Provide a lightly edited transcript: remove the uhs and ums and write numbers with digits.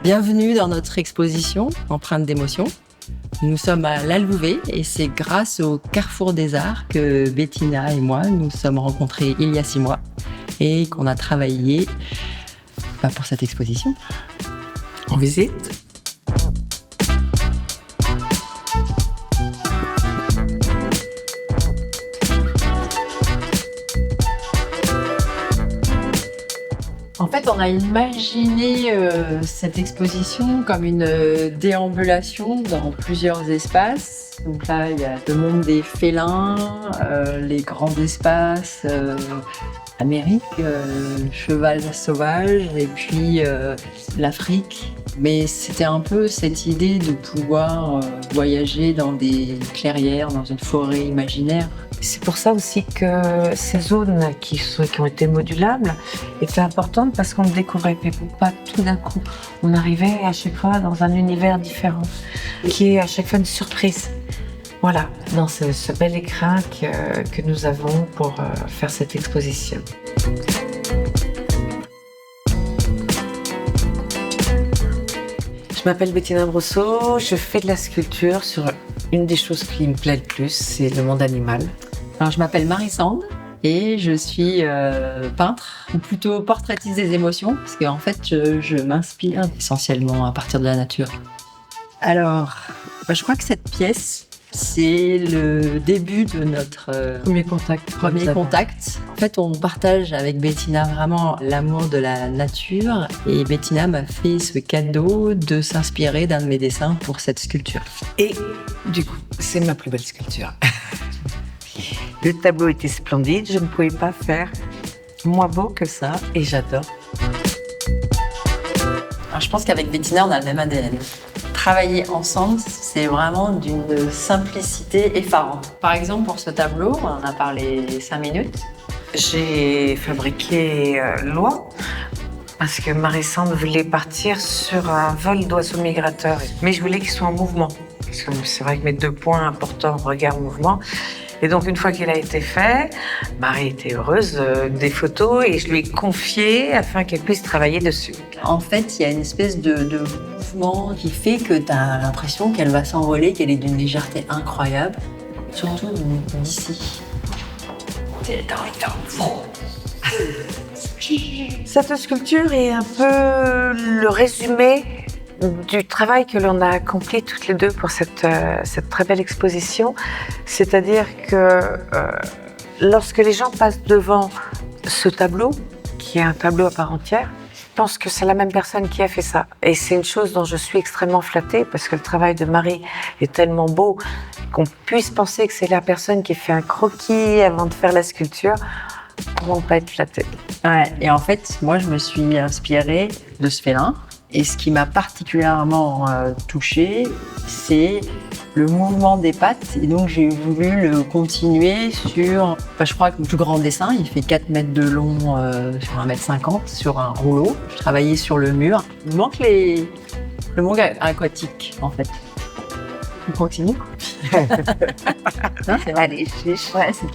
Bienvenue dans notre exposition Empreinte d'émotion. Nous sommes à La Louvet et c'est grâce au Carrefour des Arts que Bettina et moi nous sommes rencontrés il y a 6 mois et qu'on a travaillé pour cette exposition. On visite. En fait, on a imaginé cette exposition comme une déambulation dans plusieurs espaces. Donc là, il y a le monde des félins, les grands espaces, Amérique, cheval sauvage, et puis l'Afrique. Mais c'était un peu cette idée de pouvoir voyager dans des clairières, dans une forêt imaginaire. C'est pour ça aussi que ces zones qui ont été modulables étaient importantes parce qu'on ne découvrait pas tout d'un coup. On arrivait à chaque fois dans un univers différent, qui est à chaque fois une surprise. Voilà, dans ce bel écrin que nous avons pour faire cette exposition. Je m'appelle Bettina Brosseau, je fais de la sculpture sur une des choses qui me plaît le plus, c'est le monde animal. Alors, je m'appelle Marie Sand et je suis peintre, ou plutôt portraitiste des émotions, parce qu'en fait, je m'inspire essentiellement à partir de la nature. Alors, je crois que cette pièce, c'est le début de notre Premier contact. En fait, on partage avec Bettina vraiment l'amour de la nature et Bettina m'a fait ce cadeau de s'inspirer d'un de mes dessins pour cette sculpture. Et du coup, c'est ma plus belle sculpture. Le tableau était splendide, je ne pouvais pas faire moins beau que ça et j'adore. Alors, je pense qu'avec Bettina, on a le même ADN. Travailler ensemble, c'est vraiment d'une simplicité effarante. Par exemple, pour ce tableau, on en a parlé 5 minutes. J'ai fabriqué l'oie parce que Marie Sand voulait partir sur un vol d'oiseaux migrateurs. Mais je voulais qu'il soit en mouvement. Parce que c'est vrai que mes 2 points importants, regard, mouvement. Et donc, une fois qu'il a été fait, Marie était heureuse des photos et je lui ai confié afin qu'elle puisse travailler dessus. En fait, il y a une espèce de mouvement qui fait que tu as l'impression qu'elle va s'envoler, qu'elle est d'une légèreté incroyable, surtout d'ici. Cette sculpture est un peu le résumé du travail que l'on a accompli toutes les deux pour cette très belle exposition. C'est-à-dire que lorsque les gens passent devant ce tableau, qui est un tableau à part entière, je pense que c'est la même personne qui a fait ça. Et c'est une chose dont je suis extrêmement flattée parce que le travail de Marie est tellement beau qu'on puisse penser que c'est la personne qui fait un croquis avant de faire la sculpture. Comment ne pas être flattée? Ouais, et en fait, moi, je me suis inspirée de ce félin. Et ce qui m'a particulièrement touchée, c'est le mouvement des pattes. Et donc, j'ai voulu le continuer sur, je crois que le plus grand dessin, il fait 4 mètres de long sur 1,50 m sur un rouleau. Je travaillais sur le mur. Il manque le monde aquatique, en fait. On continue. Allez, chiche. Ouais, c'est